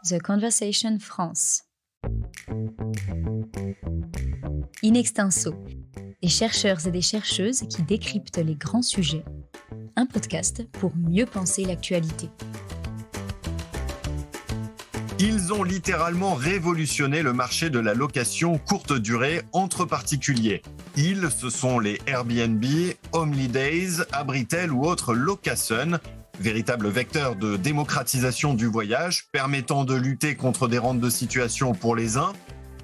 The Conversation France. In extenso, des chercheurs et des chercheuses qui décryptent les grands sujets. Un podcast pour mieux penser l'actualité. Ils ont littéralement révolutionné le marché de la location courte durée entre particuliers. Ils, ce sont les Airbnb, Homelidays, Abritel ou autres Locasun, véritables vecteurs de démocratisation du voyage, permettant de lutter contre des rentes de situation pour les uns,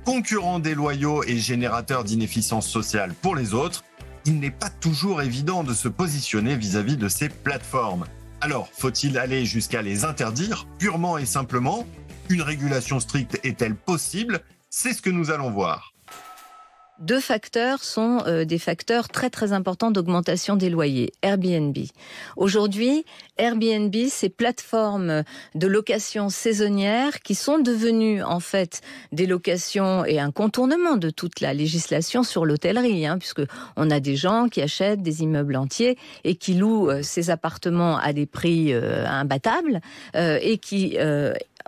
concurrents déloyaux et générateurs d'inefficience sociale pour les autres. Il n'est pas toujours évident de se positionner vis-à-vis de ces plateformes. Alors, faut-il aller jusqu'à les interdire, purement et simplement ? Une régulation stricte est-elle possible ? C'est ce que nous allons voir. Deux facteurs sont des facteurs très très importants d'augmentation des loyers. Airbnb. Aujourd'hui, Airbnb, ces plateformes de location saisonnière qui sont devenues en fait des locations et un contournement de toute la législation sur l'hôtellerie, puisque on a des gens qui achètent des immeubles entiers et qui louent ces appartements à des prix imbattables et qui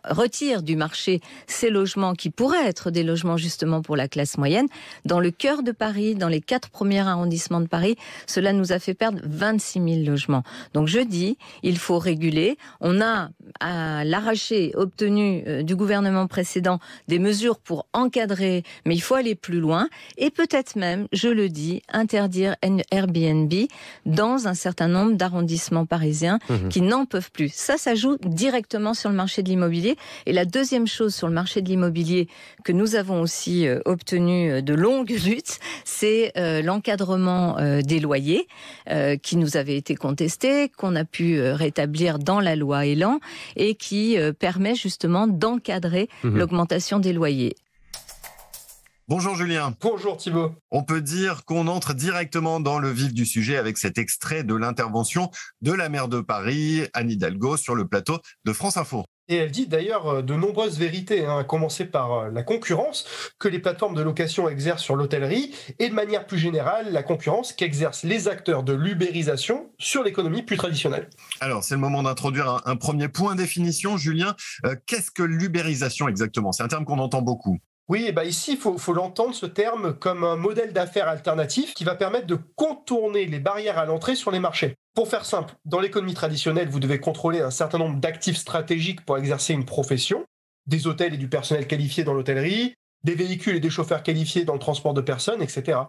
retire du marché ces logements qui pourraient être des logements justement pour la classe moyenne. Dans le cœur de Paris, dans les 4 premiers arrondissements de Paris, cela nous a fait perdre 26 000 logements. Donc je dis, il faut réguler. On a, à l'arraché, obtenu du gouvernement précédent des mesures pour encadrer, mais il faut aller plus loin. Et peut-être même, je le dis, interdire Airbnb dans un certain nombre d'arrondissements parisiens qui n'en peuvent plus. Ça joue directement sur le marché de l'immobilier. Et la deuxième chose sur le marché de l'immobilier que nous avons aussi obtenu de longues luttes, c'est l'encadrement des loyers qui nous avait été contesté, qu'on a pu rétablir dans la loi Elan et qui permet justement d'encadrer l'augmentation des loyers. Bonjour Julien. Bonjour Thibaut. On peut dire qu'on entre directement dans le vif du sujet avec cet extrait de l'intervention de la maire de Paris, Anne Hidalgo, sur le plateau de France Info. Et elle dit d'ailleurs de nombreuses vérités, à commencer par la concurrence que les plateformes de location exercent sur l'hôtellerie et de manière plus générale la concurrence qu'exercent les acteurs de l'ubérisation sur l'économie plus traditionnelle. Alors c'est le moment d'introduire un premier point définition. Julien, qu'est-ce que l'ubérisation exactement ? C'est un terme qu'on entend beaucoup. Oui, ici, il faut l'entendre, ce terme, comme un modèle d'affaires alternatif qui va permettre de contourner les barrières à l'entrée sur les marchés. Pour faire simple, dans l'économie traditionnelle, vous devez contrôler un certain nombre d'actifs stratégiques pour exercer une profession, des hôtels et du personnel qualifié dans l'hôtellerie, des véhicules et des chauffeurs qualifiés dans le transport de personnes, etc.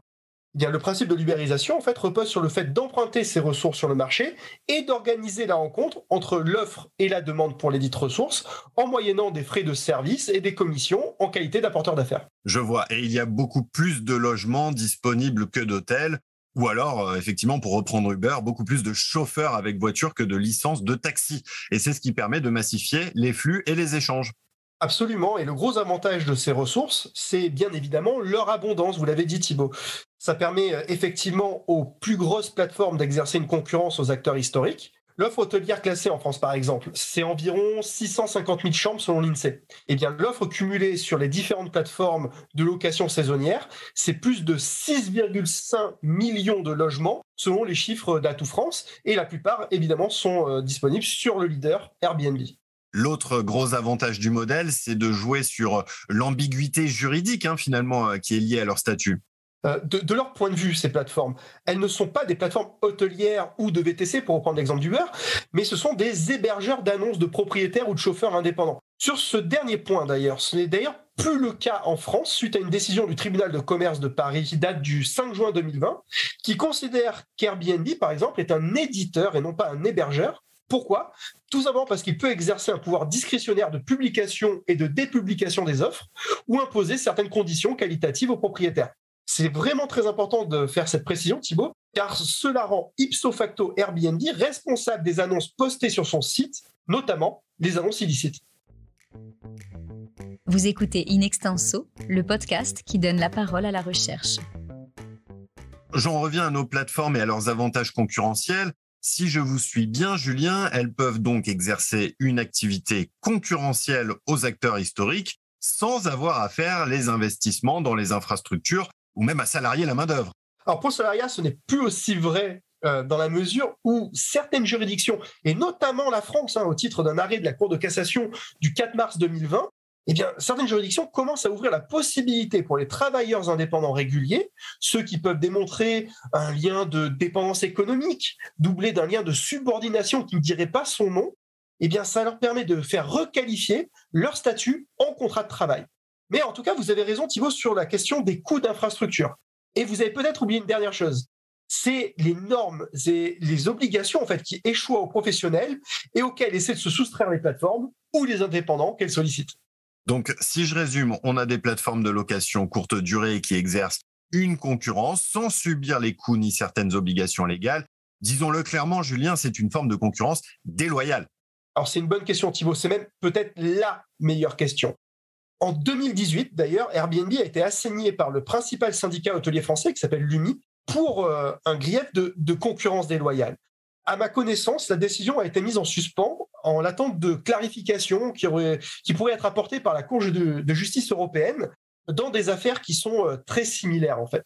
Le principe de l'ubérisation, en fait, repose sur le fait d'emprunter ces ressources sur le marché et d'organiser la rencontre entre l'offre et la demande pour les dites ressources, en moyennant des frais de service et des commissions en qualité d'apporteur d'affaires. Je vois. Et il y a beaucoup plus de logements disponibles que d'hôtels. Ou alors, effectivement, pour reprendre Uber, beaucoup plus de chauffeurs avec voiture que de licences de taxi. Et c'est ce qui permet de massifier les flux et les échanges. Absolument, et le gros avantage de ces ressources, c'est bien évidemment leur abondance, vous l'avez dit Thibaut. Ça permet effectivement aux plus grosses plateformes d'exercer une concurrence aux acteurs historiques. L'offre hôtelière classée en France, par exemple, c'est environ 650 000 chambres selon l'INSEE. L'offre cumulée sur les différentes plateformes de location saisonnière, c'est plus de 6,5 millions de logements selon les chiffres d'Atout France. Et la plupart, évidemment, sont disponibles sur le leader Airbnb. L'autre gros avantage du modèle, c'est de jouer sur l'ambiguïté juridique, finalement, qui est liée à leur statut. De leur point de vue, ces plateformes, elles ne sont pas des plateformes hôtelières ou de VTC, pour reprendre l'exemple d'Uber, mais ce sont des hébergeurs d'annonces de propriétaires ou de chauffeurs indépendants. Sur ce dernier point d'ailleurs, ce n'est d'ailleurs plus le cas en France, suite à une décision du tribunal de commerce de Paris qui date du 5 juin 2020, qui considère qu'Airbnb, par exemple, est un éditeur et non pas un hébergeur. Pourquoi ? Tout simplement parce qu'il peut exercer un pouvoir discrétionnaire de publication et de dépublication des offres ou imposer certaines conditions qualitatives aux propriétaires. C'est vraiment très important de faire cette précision, Thibaut, car cela rend ipso facto Airbnb responsable des annonces postées sur son site, notamment les annonces illicites. Vous écoutez In Extenso, le podcast qui donne la parole à la recherche. J'en reviens à nos plateformes et à leurs avantages concurrentiels. Si je vous suis bien, Julien, elles peuvent donc exercer une activité concurrentielle aux acteurs historiques sans avoir à faire les investissements dans les infrastructures ou même à salarier la main-d'œuvre. Alors pour le salariat, ce n'est plus aussi vrai dans la mesure où certaines juridictions, et notamment la France, au titre d'un arrêt de la Cour de cassation du 4 mars 2020, eh bien, certaines juridictions commencent à ouvrir la possibilité pour les travailleurs indépendants réguliers, ceux qui peuvent démontrer un lien de dépendance économique, doublé d'un lien de subordination qui ne dirait pas son nom, eh bien, ça leur permet de faire requalifier leur statut en contrat de travail. Mais en tout cas, vous avez raison, Thibaut, sur la question des coûts d'infrastructure. Et vous avez peut-être oublié une dernière chose. C'est les normes et les obligations en fait, qui échouent aux professionnels et auxquelles essaient de se soustraire les plateformes ou les indépendants qu'elles sollicitent. Donc, si je résume, on a des plateformes de location courte durée qui exercent une concurrence sans subir les coûts ni certaines obligations légales. Disons-le clairement, Julien, c'est une forme de concurrence déloyale. Alors, c'est une bonne question, Thibaut. C'est même peut-être la meilleure question. En 2018, d'ailleurs, Airbnb a été assigné par le principal syndicat hôtelier français, qui s'appelle l'UMI, pour un grief de concurrence déloyale. À ma connaissance, la décision a été mise en suspens en l'attente de clarifications qui pourraient être apportées par la Cour de justice européenne dans des affaires qui sont très similaires, en fait.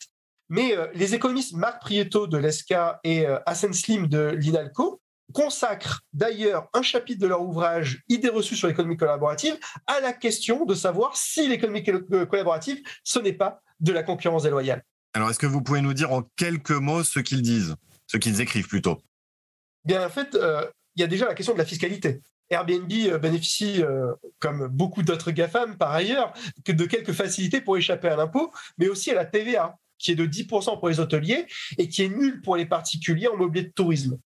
Mais les économistes Marc Prieto de l'ESCA et Hassan Slim de l'INALCO consacrent d'ailleurs un chapitre de leur ouvrage « Idées reçues sur l'économie collaborative » à la question de savoir si l'économie collaborative, ce n'est pas de la concurrence déloyale. Alors, est-ce que vous pouvez nous dire en quelques mots ce qu'ils disent, ce qu'ils écrivent plutôt ? Bien, en fait, il y a déjà la question de la fiscalité. Airbnb bénéficie, comme beaucoup d'autres GAFAM par ailleurs, de quelques facilités pour échapper à l'impôt, mais aussi à la TVA, qui est de 10% pour les hôteliers et qui est nulle pour les particuliers en mobilier de tourisme.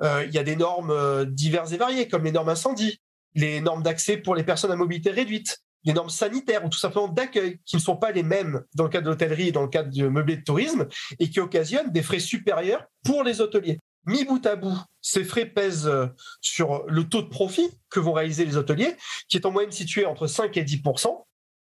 Il y a des normes diverses et variées, comme les normes incendie, les normes d'accès pour les personnes à mobilité réduite, les normes sanitaires ou tout simplement d'accueil, qui ne sont pas les mêmes dans le cadre de l'hôtellerie et dans le cadre du mobilier de tourisme, et qui occasionnent des frais supérieurs pour les hôteliers. Mis bout à bout, ces frais pèsent sur le taux de profit que vont réaliser les hôteliers, qui est en moyenne situé entre 5 et 10%,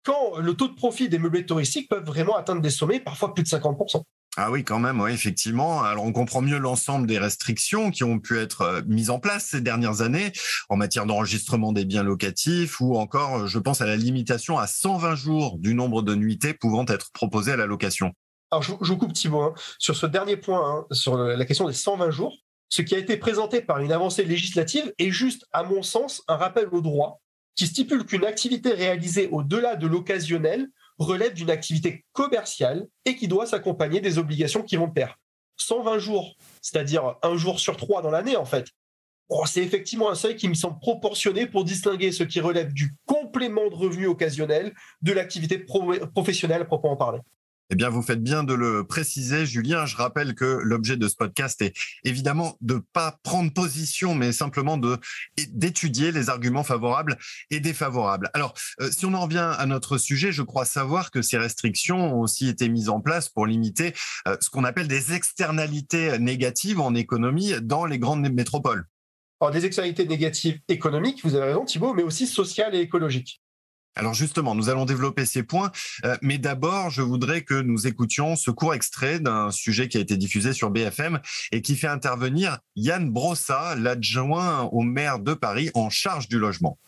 quand le taux de profit des meublés touristiques peuvent vraiment atteindre des sommets, parfois plus de 50%. Ah oui, quand même, oui, effectivement. Alors, on comprend mieux l'ensemble des restrictions qui ont pu être mises en place ces dernières années en matière d'enregistrement des biens locatifs ou encore, je pense à la limitation à 120 jours du nombre de nuitées pouvant être proposées à la location. Alors, je vous coupe Thibaut, sur ce dernier point, sur la question des 120 jours, ce qui a été présenté par une avancée législative est juste, à mon sens, un rappel au droit qui stipule qu'une activité réalisée au-delà de l'occasionnel relève d'une activité commerciale et qui doit s'accompagner des obligations qui vont de pair. 120 jours, c'est-à-dire un jour sur 3 dans l'année en fait. C'est effectivement un seuil qui me semble proportionné pour distinguer ce qui relève du complément de revenu occasionnel de l'activité professionnelle à proprement parler. Eh bien, vous faites bien de le préciser, Julien. Je rappelle que l'objet de ce podcast est évidemment de ne pas prendre position, mais simplement d'étudier les arguments favorables et défavorables. Alors, si on en revient à notre sujet, je crois savoir que ces restrictions ont aussi été mises en place pour limiter ce qu'on appelle des externalités négatives en économie dans les grandes métropoles. Alors, des externalités négatives économiques, vous avez raison Thibaut, mais aussi sociales et écologiques. Alors justement, nous allons développer ces points, mais d'abord, je voudrais que nous écoutions ce court extrait d'un sujet qui a été diffusé sur BFM et qui fait intervenir Yann Brossa, l'adjoint au maire de Paris en charge du logement.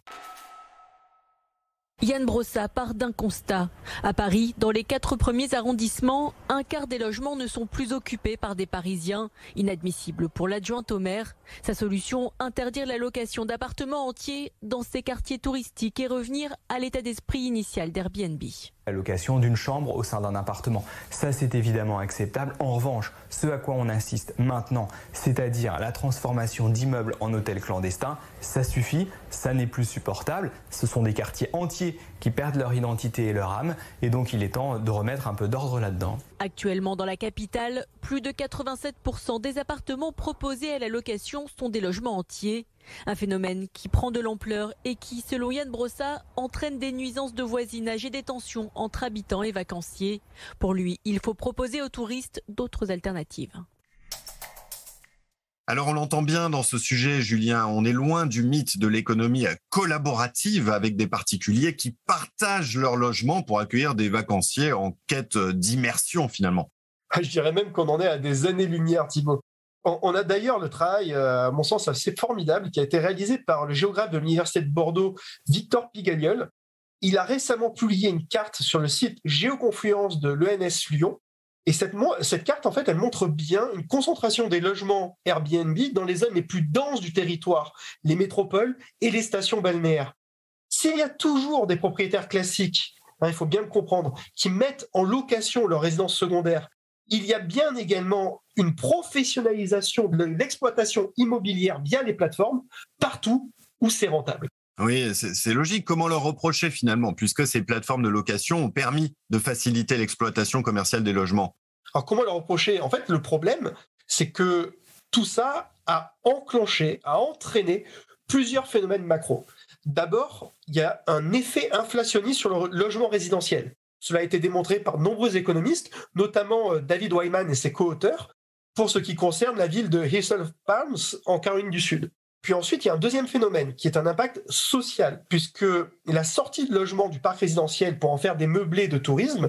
Yann Brossa part d'un constat. À Paris, dans les 4 premiers arrondissements, un quart des logements ne sont plus occupés par des Parisiens. Inadmissible pour l'adjointe au maire. Sa solution, interdire la location d'appartements entiers dans ces quartiers touristiques et revenir à l'état d'esprit initial d'Airbnb. La location d'une chambre au sein d'un appartement, ça c'est évidemment acceptable. En revanche, ce à quoi on insiste maintenant, c'est-à-dire la transformation d'immeubles en hôtels clandestins, ça suffit, ça n'est plus supportable. Ce sont des quartiers entiers qui perdent leur identité et leur âme, et donc il est temps de remettre un peu d'ordre là-dedans. Actuellement dans la capitale, plus de 87% des appartements proposés à la location sont des logements entiers. Un phénomène qui prend de l'ampleur et qui, selon Yann Brossa, entraîne des nuisances de voisinage et des tensions entre habitants et vacanciers. Pour lui, il faut proposer aux touristes d'autres alternatives. Alors on l'entend bien dans ce sujet, Julien, on est loin du mythe de l'économie collaborative avec des particuliers qui partagent leur logement pour accueillir des vacanciers en quête d'immersion finalement. Je dirais même qu'on en est à des années-lumière, Thibaut. On a d'ailleurs le travail, à mon sens, assez formidable qui a été réalisé par le géographe de l'Université de Bordeaux, Victor Pigagliol. Il a récemment publié une carte sur le site Géoconfluence de l'ENS Lyon Et cette carte, en fait, elle montre bien une concentration des logements Airbnb dans les zones les plus denses du territoire, les métropoles et les stations balnéaires. S'il y a toujours des propriétaires classiques, il faut bien le comprendre, qui mettent en location leur résidence secondaire, il y a bien également une professionnalisation de l'exploitation immobilière via les plateformes partout où c'est rentable. Oui, c'est logique. Comment leur reprocher finalement, puisque ces plateformes de location ont permis de faciliter l'exploitation commerciale des logements? Alors comment leur reprocher? En fait, le problème, c'est que tout ça a entraîné plusieurs phénomènes macro. D'abord, il y a un effet inflationniste sur le logement résidentiel. Cela a été démontré par de nombreux économistes, notamment David Wyman et ses co-auteurs, pour ce qui concerne la ville de Hazel Palms en Caroline du Sud. Puis ensuite, il y a un deuxième phénomène qui est un impact social, puisque la sortie de logements du parc résidentiel pour en faire des meublés de tourisme,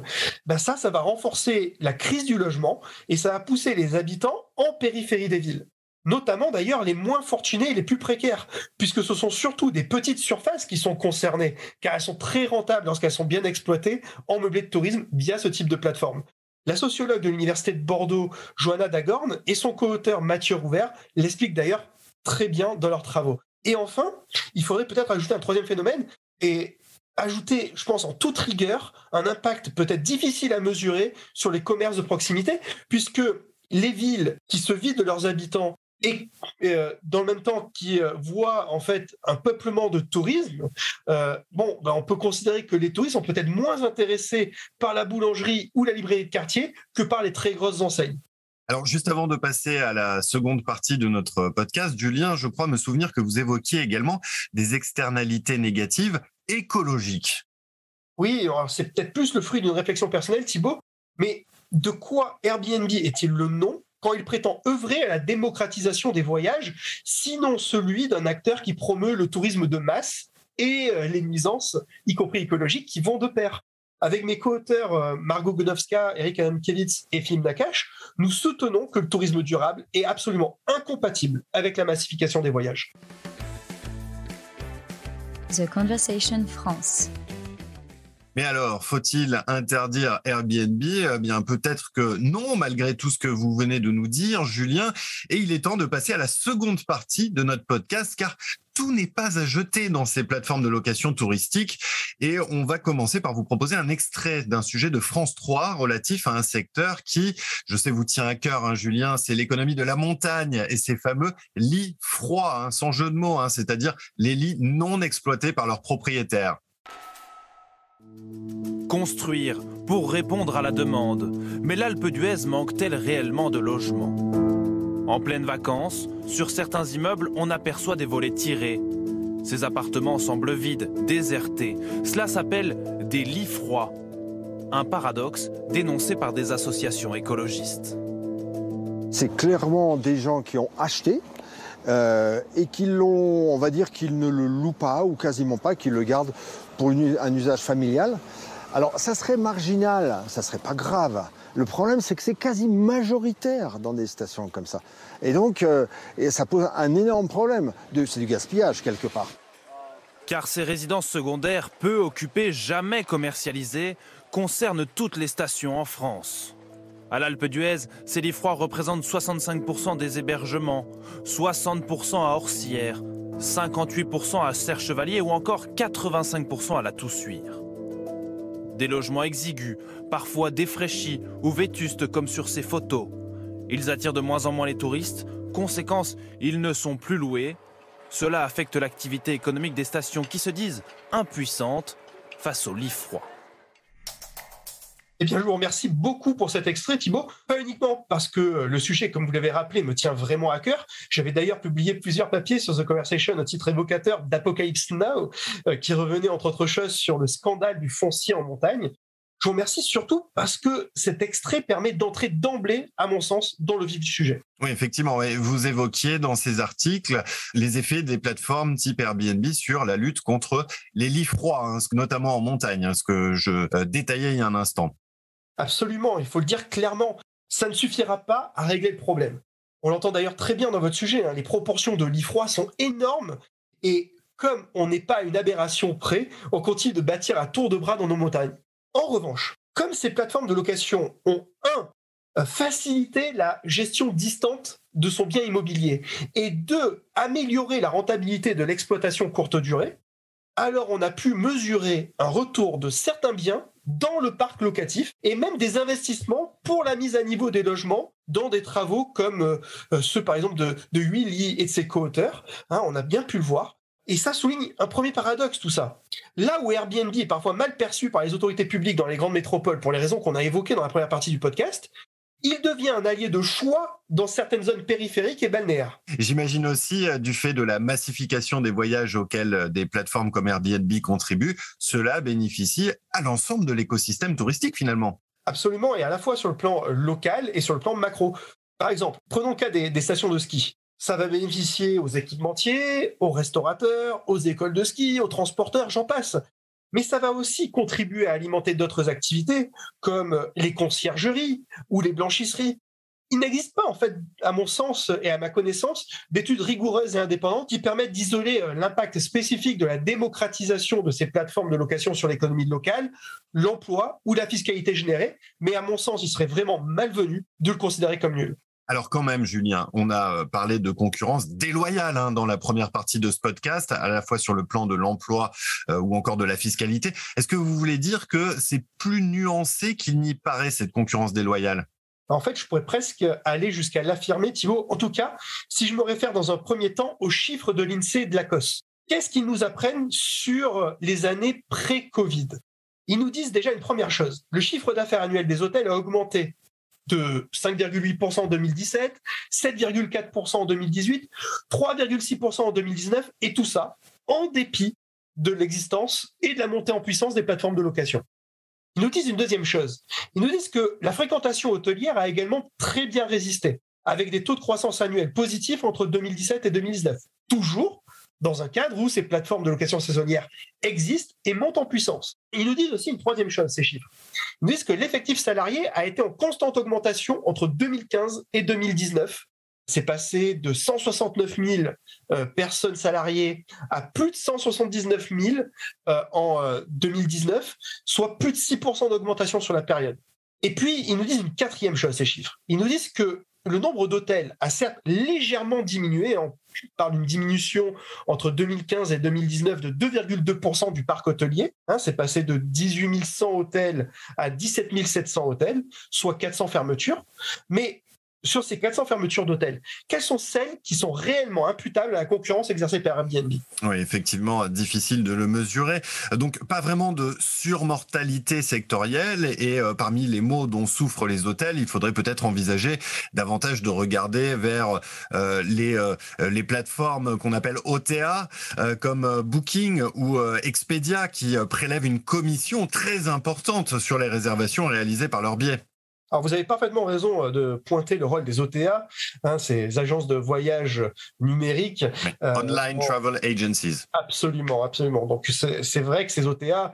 ça va renforcer la crise du logement et ça va pousser les habitants en périphérie des villes. Notamment d'ailleurs les moins fortunés et les plus précaires, puisque ce sont surtout des petites surfaces qui sont concernées, car elles sont très rentables lorsqu'elles sont bien exploitées en meublés de tourisme via ce type de plateforme. La sociologue de l'Université de Bordeaux, Johanna Dagorn, et son co-auteur Mathieu Rouvert l'expliquent d'ailleurs très bien dans leurs travaux. Et enfin, il faudrait peut-être ajouter un troisième phénomène et ajouter, je pense en toute rigueur, un impact peut-être difficile à mesurer sur les commerces de proximité, puisque les villes qui se vident de leurs habitants et dans le même temps qui voient en fait un peuplement de tourisme, on peut considérer que les touristes sont peut-être moins intéressés par la boulangerie ou la librairie de quartier que par les très grosses enseignes. Alors, juste avant de passer à la seconde partie de notre podcast, Julien, je crois me souvenir que vous évoquiez également des externalités négatives écologiques. Oui, alors c'est peut-être plus le fruit d'une réflexion personnelle, Thibaut, mais de quoi Airbnb est-il le nom quand il prétend œuvrer à la démocratisation des voyages, sinon celui d'un acteur qui promeut le tourisme de masse et les nuisances, y compris écologiques, qui vont de pair? Avec mes co-auteurs Margot Godowska, Eric Adamkiewicz et Philippe Nakache, nous soutenons que le tourisme durable est absolument incompatible avec la massification des voyages. The Conversation France. Mais alors, faut-il interdire Airbnb? Eh bien, peut-être que non, malgré tout ce que vous venez de nous dire, Julien. Et il est temps de passer à la seconde partie de notre podcast, car tout n'est pas à jeter dans ces plateformes de location touristique. Et on va commencer par vous proposer un extrait d'un sujet de France 3 relatif à un secteur qui, je sais, vous tient à cœur, Julien, c'est l'économie de la montagne et ces fameux lits froids, sans jeu de mots, c'est-à-dire les lits non exploités par leurs propriétaires. Construire pour répondre à la demande. Mais l'Alpe d'Huez manque-t-elle réellement de logements? En pleines vacances, sur certains immeubles, on aperçoit des volets tirés. Ces appartements semblent vides, désertés. Cela s'appelle des lits froids. Un paradoxe dénoncé par des associations écologistes. C'est clairement des gens qui ont acheté et qui l'ont, on va dire qu'ils ne le louent pas ou quasiment pas, qu'ils le gardent pour un usage familial. Alors ça serait marginal, ça serait pas grave. Le problème, c'est que c'est quasi majoritaire dans des stations comme ça. Et donc, ça pose un énorme problème. C'est du gaspillage, quelque part. Car ces résidences secondaires, peu occupées, jamais commercialisées, concernent toutes les stations en France. À l'Alpe d'Huez, ces lits froids représentent 65% des hébergements, 60% à Orsières, 58% à Serre-Chevalier ou encore 85% à la Toussuire. Des logements exigus, parfois défraîchis ou vétustes comme sur ces photos. Ils attirent de moins en moins les touristes. Conséquence, ils ne sont plus loués. Cela affecte l'activité économique des stations qui se disent impuissantes face aux lits froids. Eh bien, je vous remercie beaucoup pour cet extrait, Thibaut. Pas uniquement parce que le sujet, comme vous l'avez rappelé, me tient vraiment à cœur. J'avais d'ailleurs publié plusieurs papiers sur The Conversation au titre évocateur d'Apocalypse Now, qui revenait entre autres choses sur le scandale du foncier en montagne. Je vous remercie surtout parce que cet extrait permet d'entrer d'emblée, à mon sens, dans le vif du sujet. Oui, effectivement. Vous évoquiez dans ces articles les effets des plateformes type Airbnb sur la lutte contre les lits froids, notamment en montagne, ce que je détaillais il y a un instant. Absolument, il faut le dire clairement, ça ne suffira pas à régler le problème. On l'entend d'ailleurs très bien dans votre sujet, les proportions de lits froids sont énormes et comme on n'est pas à une aberration près, on continue de bâtir à tour de bras dans nos montagnes. En revanche, comme ces plateformes de location ont faciliter la gestion distante de son bien immobilier et 2, améliorer la rentabilité de l'exploitation courte durée, alors on a pu mesurer un retour de certains biens dans le parc locatif et même des investissements pour la mise à niveau des logements dans des travaux comme ceux par exemple de Huilly et de ses co-auteurs. On a bien pu le voir. Et ça souligne un premier paradoxe, tout ça. Là où Airbnb est parfois mal perçu par les autorités publiques dans les grandes métropoles pour les raisons qu'on a évoquées dans la première partie du podcast, il devient un allié de choix dans certaines zones périphériques et balnéaires. J'imagine aussi, du fait de la massification des voyages auxquels des plateformes comme Airbnb contribuent, cela bénéficie à l'ensemble de l'écosystème touristique finalement. Absolument, et à la fois sur le plan local et sur le plan macro. Par exemple, prenons le cas des stations de ski. Ça va bénéficier aux équipementiers, aux restaurateurs, aux écoles de ski, aux transporteurs, j'en passe. Mais ça va aussi contribuer à alimenter d'autres activités, comme les conciergeries ou les blanchisseries. Il n'existe pas, en fait, à mon sens et à ma connaissance, d'études rigoureuses et indépendantes qui permettent d'isoler l'impact spécifique de la démocratisation de ces plateformes de location sur l'économie locale, l'emploi ou la fiscalité générée. Mais à mon sens, il serait vraiment malvenu de le considérer comme nul. Alors quand même, Julien, on a parlé de concurrence déloyale dans la première partie de ce podcast, à la fois sur le plan de l'emploi ou encore de la fiscalité. Est-ce que vous voulez dire que c'est plus nuancé qu'il n'y paraît, cette concurrence déloyale ? En fait, je pourrais presque aller jusqu'à l'affirmer, Thibaut. En tout cas, si je me réfère dans un premier temps aux chiffres de l'INSEE et de l'ACOS. Qu'est-ce qu'ils nous apprennent sur les années pré-Covid ? Ils nous disent déjà une première chose. Le chiffre d'affaires annuel des hôtels a augmenté de 5,8% en 2017, 7,4% en 2018, 3,6% en 2019, et tout ça en dépit de l'existence et de la montée en puissance des plateformes de location. Ils nous disent une deuxième chose. Ils nous disent que la fréquentation hôtelière a également très bien résisté, avec des taux de croissance annuels positifs entre 2017 et 2019. Toujours dans un cadre où ces plateformes de location saisonnière existent et montent en puissance. Et ils nous disent aussi une troisième chose, ces chiffres. Ils nous disent que l'effectif salarié a été en constante augmentation entre 2015 et 2019. C'est passé de 169 000 personnes salariées à plus de 179 000 en 2019, soit plus de 6% d'augmentation sur la période. Et puis, ils nous disent une quatrième chose, ces chiffres. Ils nous disent que le nombre d'hôtels a certes légèrement diminué, on parle d'une diminution entre 2015 et 2019 de 2,2% du parc hôtelier. C'est passé de 18 100 hôtels à 17 700 hôtels, soit 400 fermetures. Mais sur ces 400 fermetures d'hôtels, quelles sont celles qui sont réellement imputables à la concurrence exercée par Airbnb ? Oui, effectivement, difficile de le mesurer. Donc, pas vraiment de surmortalité sectorielle. Et parmi les maux dont souffrent les hôtels, il faudrait peut-être envisager davantage de regarder vers les plateformes qu'on appelle OTA, comme Booking ou Expedia, qui prélèvent une commission très importante sur les réservations réalisées par leur biais. Alors, vous avez parfaitement raison de pointer le rôle des OTA, ces agences de voyage numériques. Online Travel Agencies. Absolument, absolument. Donc, c'est vrai que ces OTA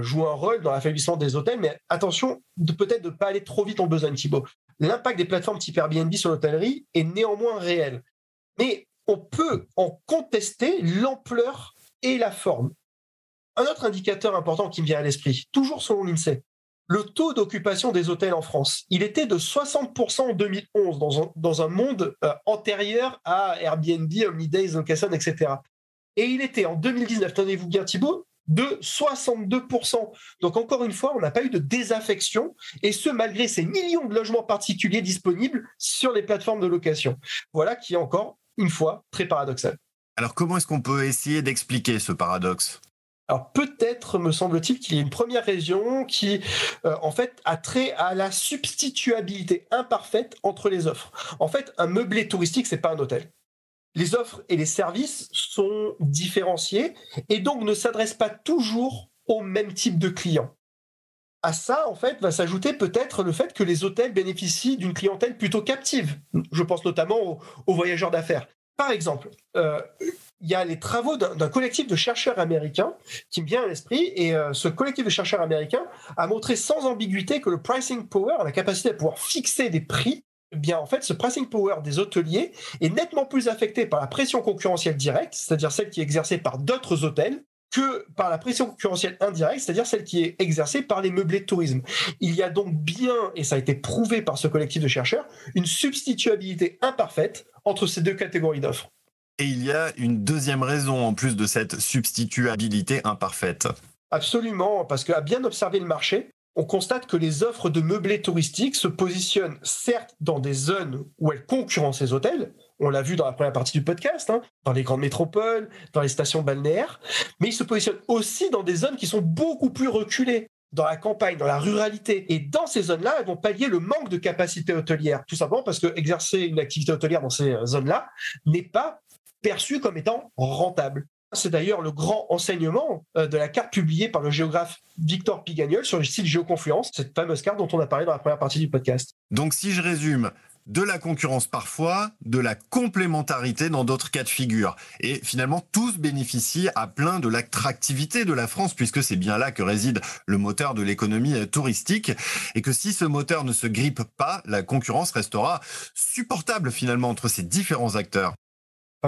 jouent un rôle dans l'affaiblissement des hôtels, mais attention peut-être de ne pas aller trop vite en besogne, Thibaut. L'impact des plateformes type Airbnb sur l'hôtellerie est néanmoins réel. Mais on peut en contester l'ampleur et la forme. Un autre indicateur important qui me vient à l'esprit, toujours selon l'INSEE, le taux d'occupation des hôtels en France, il était de 60% en 2011 dans un monde antérieur à Airbnb, Holidays, Location, etc. Et il était en 2019, tenez-vous bien Thibaut, de 62%. Donc encore une fois, on n'a pas eu de désaffection, et ce malgré ces millions de logements particuliers disponibles sur les plateformes de location. Voilà qui est encore une fois très paradoxal. Alors comment est-ce qu'on peut essayer d'expliquer ce paradoxe ? Alors peut-être, me semble-t-il, qu'il y a une première raison qui, en fait, a trait à la substituabilité imparfaite entre les offres. En fait, un meublé touristique, c'est pas un hôtel. Les offres et les services sont différenciés et donc ne s'adressent pas toujours au même type de client. À ça, en fait, va s'ajouter peut-être le fait que les hôtels bénéficient d'une clientèle plutôt captive. Je pense notamment aux voyageurs d'affaires. Par exemple, il y a les travaux d'un collectif de chercheurs américains qui me vient à l'esprit, et ce collectif de chercheurs américains a montré sans ambiguïté que le pricing power, la capacité à pouvoir fixer des prix, eh bien en fait ce pricing power des hôteliers est nettement plus affecté par la pression concurrentielle directe, c'est-à-dire celle qui est exercée par d'autres hôtels, que par la pression concurrentielle indirecte, c'est-à-dire celle qui est exercée par les meublés de tourisme. Il y a donc bien, et ça a été prouvé par ce collectif de chercheurs, une substituabilité imparfaite entre ces deux catégories d'offres. Et il y a une deuxième raison en plus de cette substituabilité imparfaite. Absolument, parce qu'à bien observer le marché, on constate que les offres de meublés touristiques se positionnent certes dans des zones où elles concurrencent les hôtels, on l'a vu dans la première partie du podcast, dans les grandes métropoles, dans les stations balnéaires, mais ils se positionnent aussi dans des zones qui sont beaucoup plus reculées, dans la campagne, dans la ruralité. Et dans ces zones-là, elles vont pallier le manque de capacité hôtelière, tout simplement parce que exercer une activité hôtelière dans ces zones-là n'est pas perçu comme étant rentable. C'est d'ailleurs le grand enseignement de la carte publiée par le géographe Victor Pigagnol sur le site Géoconfluence, cette fameuse carte dont on a parlé dans la première partie du podcast. Donc si je résume, de la concurrence parfois, de la complémentarité dans d'autres cas de figure. Et finalement, tous bénéficient à plein de l'attractivité de la France, puisque c'est bien là que réside le moteur de l'économie touristique. Et que si ce moteur ne se grippe pas, la concurrence restera supportable finalement entre ces différents acteurs.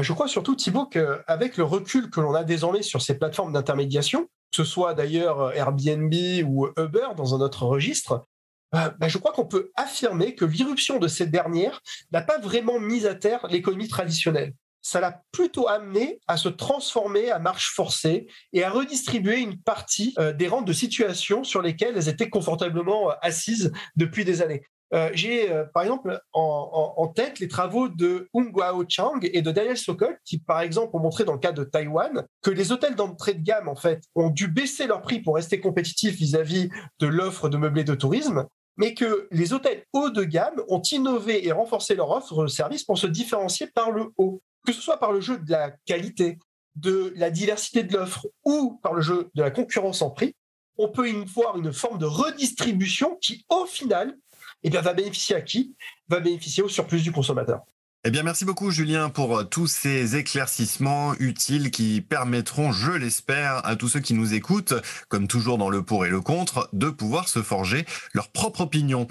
Je crois surtout, Thibaut, qu'avec le recul que l'on a désormais sur ces plateformes d'intermédiation, que ce soit d'ailleurs Airbnb ou Uber dans un autre registre, je crois qu'on peut affirmer que l'irruption de ces dernières n'a pas vraiment mis à terre l'économie traditionnelle. Ça l'a plutôt amené à se transformer à marche forcée et à redistribuer une partie des rentes de situation sur lesquelles elles étaient confortablement assises depuis des années. J'ai par exemple en tête les travaux de Hung Guao Chang et de Daniel Sokol qui par exemple ont montré dans le cas de Taïwan que les hôtels d'entrée de gamme en fait ont dû baisser leur prix pour rester compétitifs vis-à-vis de l'offre de meublés de tourisme, mais que les hôtels haut de gamme ont innové et renforcé leur offre de service pour se différencier par le haut, que ce soit par le jeu de la qualité, de la diversité de l'offre ou par le jeu de la concurrence en prix. On peut y voir une forme de redistribution qui au final va bénéficier à qui ? Va bénéficier au surplus du consommateur. Eh bien, merci beaucoup, Julien, pour tous ces éclaircissements utiles qui permettront, je l'espère, à tous ceux qui nous écoutent, comme toujours dans le pour et le contre, de pouvoir se forger leur propre opinion.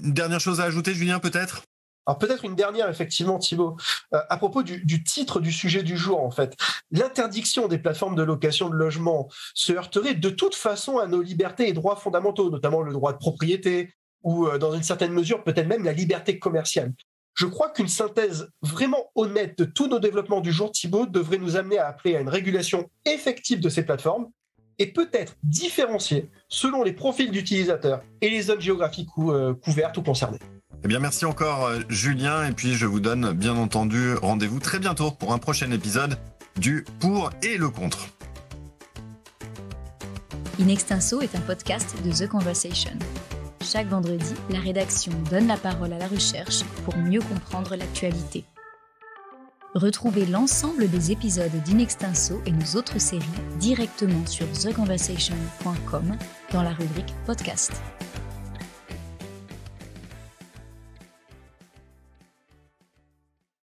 Une dernière chose à ajouter, Julien, peut-être ? Alors peut-être une dernière, effectivement, Thibaut, à propos du titre du sujet du jour, en fait. L'interdiction des plateformes de location de logement se heurterait de toute façon à nos libertés et droits fondamentaux, notamment le droit de propriété, ou dans une certaine mesure peut-être même la liberté commerciale. Je crois qu'une synthèse vraiment honnête de tous nos développements du jour, Thibaut, devrait nous amener à appeler à une régulation effective de ces plateformes et peut-être différenciée selon les profils d'utilisateurs et les zones géographiques couvertes ou concernées. Eh bien, merci encore, Julien, et puis je vous donne bien entendu rendez-vous très bientôt pour un prochain épisode du Pour et le Contre. In Extenso est un podcast de The Conversation. Chaque vendredi, la rédaction donne la parole à la recherche pour mieux comprendre l'actualité. Retrouvez l'ensemble des épisodes d'In Extenso et nos autres séries directement sur theconversation.com dans la rubrique podcast.